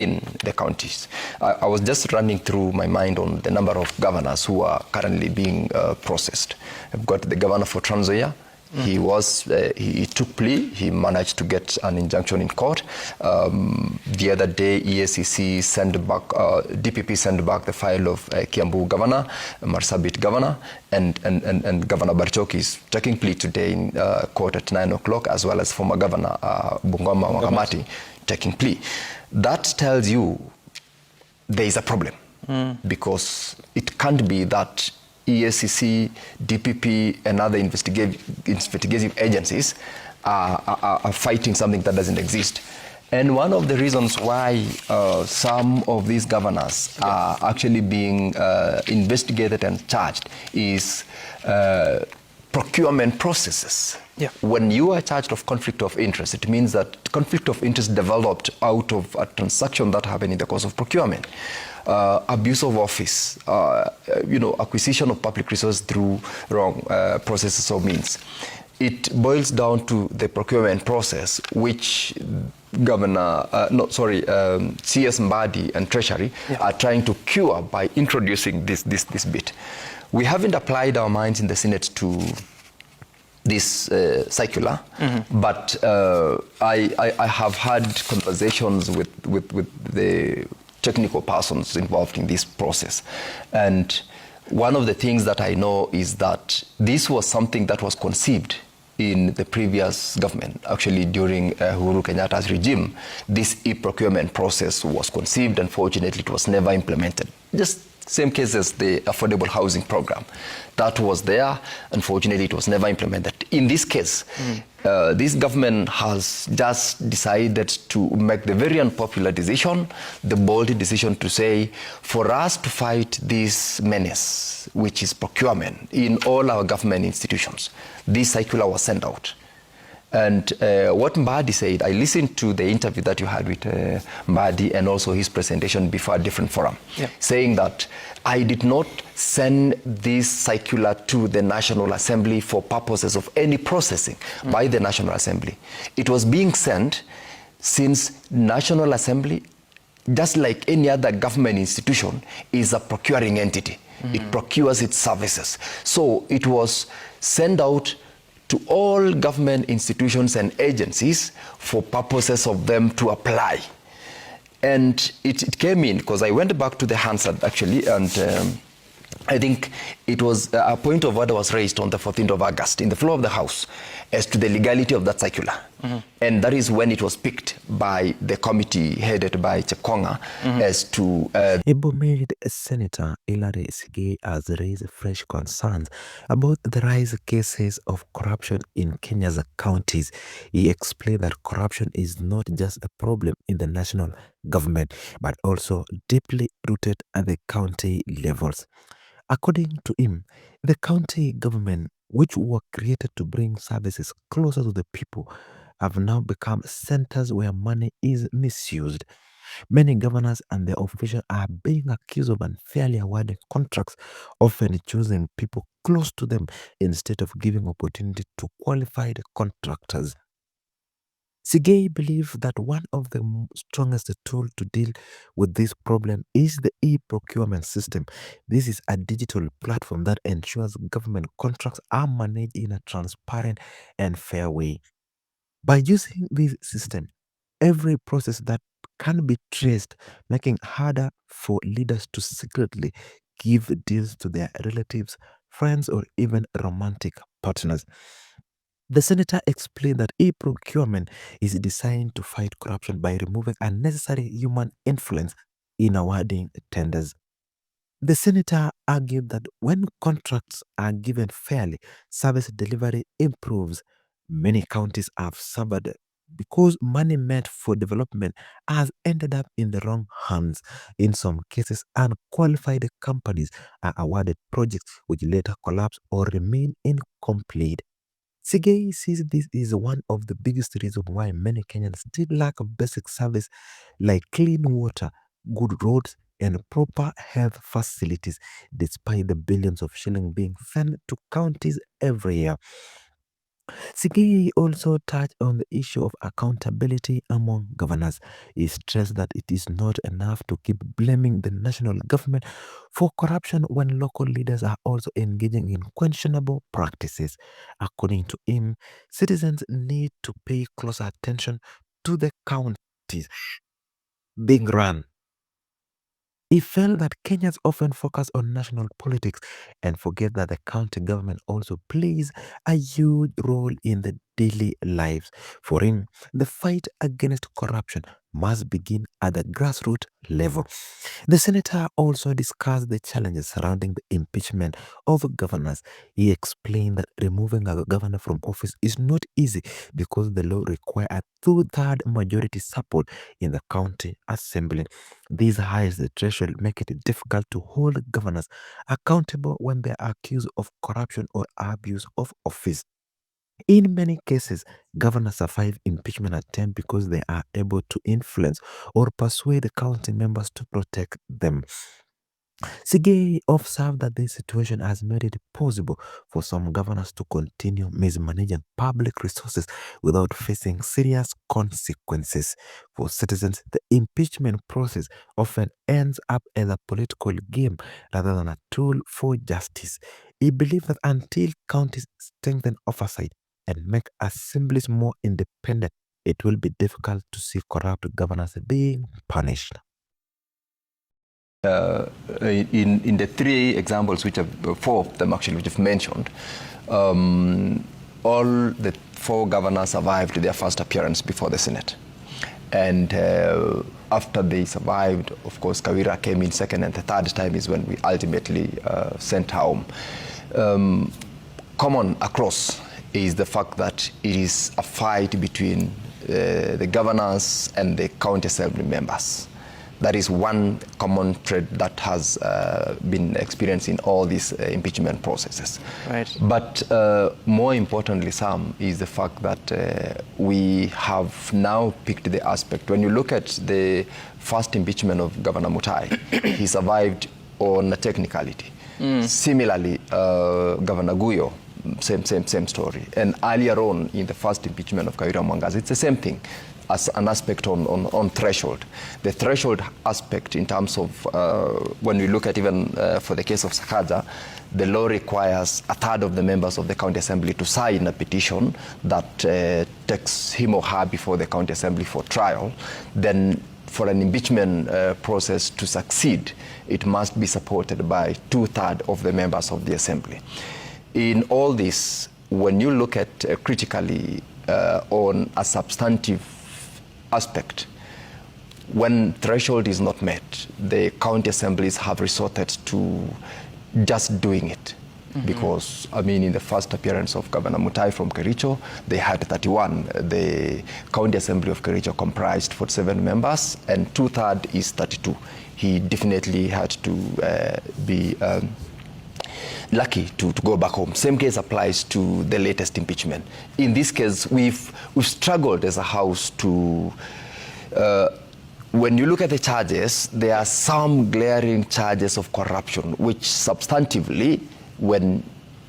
in the counties. I was just running through my mind on the number of governors who are currently being processed. I've got the governor for Trans Nzoia. He took plea. He managed to get an injunction in court. The other day, EACC sent back, DPP sent back the file of Kiambu governor, Marsabit governor, and Governor Barchoki is taking plea today in court at 9 o'clock, as well as former governor Bungoma Wangamati taking plea. That tells you there is a problem, because it can't be that EACC, DPP, and other investigative agencies are fighting something that doesn't exist. And one of the reasons why some of these governors are actually being investigated and charged is procurement processes. Yeah. When you are charged of conflict of interest, it means that conflict of interest developed out of a transaction that happened in the course of procurement. Abuse of office, acquisition of public resources through wrong processes or means. It boils down to the procurement process, which CS Mbadi and Treasury are trying to cure by introducing this bit. We haven't applied our minds in the Senate to this circular, but I have had conversations with the technical persons involved in this process. And one of the things that I know is that this was something that was conceived in the previous government. Actually, during Uhuru Kenyatta's regime, this e-procurement process was conceived. Unfortunately, it was never implemented. Just same case as the affordable housing program. That was there. Unfortunately, it was never implemented. In this case, this government has just decided to make the very unpopular decision, the bold decision to say, for us to fight this menace, which is procurement, in all our government institutions, this circular was sent out. And what Mbadi said, I listened to the interview that you had with Mbadi and also his presentation before a different forum, saying that I did not send this circular to the National Assembly for purposes of any processing by the National Assembly. It was being sent since National Assembly, just like any other government institution, is a procuring entity. It procures its services. So it was sent out to all government institutions and agencies for purposes of them to apply. And it came in, because I went back to the Hansard actually, and I think it was a point of order was raised on the 14th of August in the floor of the House as to the legality of that circular. And that is when it was picked by the committee headed by Chepkonga as to... Ibo-made Senator Hilary Sigei has raised fresh concerns about the rise of cases of corruption in Kenya's counties. He explained that corruption is not just a problem in the national government, but also deeply rooted at the county levels. According to him, the county government, which were created to bring services closer to the people, have now become centers where money is misused. Many governors and their officials are being accused of unfairly awarding contracts, often choosing people close to them instead of giving opportunity to qualified contractors. Sigei believes that one of the strongest tools to deal with this problem is the e-procurement system. This is a digital platform that ensures government contracts are managed in a transparent and fair way. By using this system, every process that can be traced, making it harder for leaders to secretly give deals to their relatives, friends, or even romantic partners. The senator explained that e-procurement is designed to fight corruption by removing unnecessary human influence in awarding tenders. The senator argued that when contracts are given fairly, service delivery improves. Many counties have suffered because money meant for development has ended up in the wrong hands. In some cases, unqualified companies are awarded projects which later collapse or remain incomplete. Sigei says this is one of the biggest reasons why many Kenyans still lack of basic service like clean water, good roads, and proper health facilities, despite the billions of shillings being sent to counties every year. Sigei also touched on the issue of accountability among governors. He stressed that it is not enough to keep blaming the national government for corruption when local leaders are also engaging in questionable practices. According to him, citizens need to pay closer attention to the counties being run. He felt that Kenyans often focus on national politics and forget that the county government also plays a huge role in the daily lives. For him, the fight against corruption must begin at the grassroots level. The senator also discussed the challenges surrounding the impeachment of governors. He explained that removing a governor from office is not easy because the law requires a two-thirds majority support in the county assembly. These highs the threshold make it difficult to hold governors accountable when they are accused of corruption or abuse of office. In many cases, governors survive impeachment attempt because they are able to influence or persuade the county members to protect them. Sigei observed that this situation has made it possible for some governors to continue mismanaging public resources without facing serious consequences. For citizens, the impeachment process often ends up as a political game rather than a tool for justice. He believed that until counties strengthen oversight and make assemblies more independent, it will be difficult to see corrupt governors being punished. In the three examples, which have four of them actually, which you've mentioned, all the four governors survived their first appearance before the Senate. And after they survived, of course, Kawira came in second, and the third time is when we ultimately sent home. Common across is the fact that it is a fight between the governors and the county assembly members. That is one common thread that has been experienced in all these impeachment processes. Right. But more importantly, Sam, is the fact that we have now picked the aspect. When you look at the first impeachment of Governor Mutai, he survived on a technicality. Similarly, Governor Guyo, same story. And earlier on, in the first impeachment of Kawira Mwangaza, it's the same thing. As an aspect on threshold. The threshold aspect in terms of when we look at even for the case of Sakaja, the law requires a third of the members of the county assembly to sign a petition that takes him or her before the county assembly for trial. Then for an impeachment process to succeed, it must be supported by two-thirds of the members of the assembly. In all this, when you look at critically on a substantive aspect, when threshold is not met, the county assemblies have resorted to just doing it. Because, I mean, in the first appearance of Governor Mutai from Kericho, they had 31. The county assembly of Kericho comprised 47 members, and two-thirds is 32. He definitely had to be lucky to go back home. Same case applies to the latest impeachment. In this case, we've struggled as a house to, when you look at the charges, there are some glaring charges of corruption, which substantively, when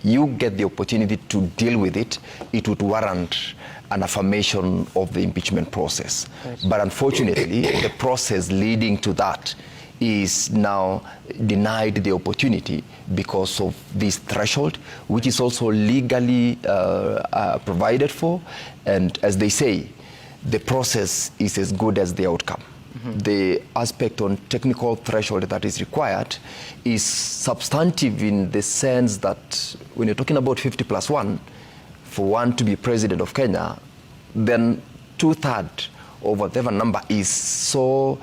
you get the opportunity to deal with it, it would warrant an affirmation of the impeachment process. Right. But unfortunately, the process leading to that is now denied the opportunity because of this threshold, which is also legally provided for. And as they say, the process is as good as the outcome. The aspect on technical threshold that is required is substantive in the sense that when you're talking about 50+1, for one to be president of Kenya, then two-thirds or whatever number is so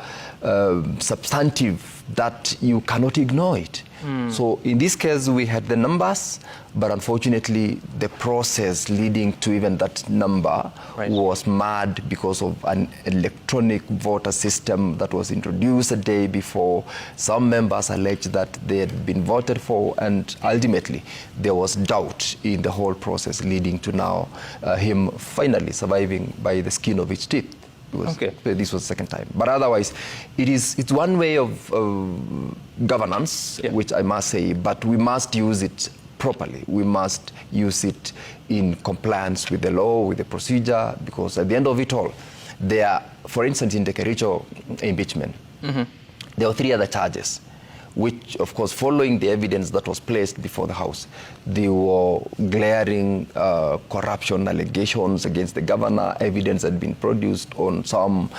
substantive that you cannot ignore it. So in this case, we had the numbers, but unfortunately, the process leading to even that number was mad because of an electronic voter system that was introduced a day before. Some members alleged that they had been voted for, and ultimately, there was doubt in the whole process leading to now him finally surviving by the skin of his teeth. This was the second time. But otherwise, it's one way of governance, which I must say, but we must use it properly. We must use it in compliance with the law, with the procedure, because at the end of it all, there, for instance, in the Kericho impeachment, there were 3 other charges, which, of course, following the evidence that was placed before the House, there were glaring corruption allegations against the governor. Evidence had been produced on some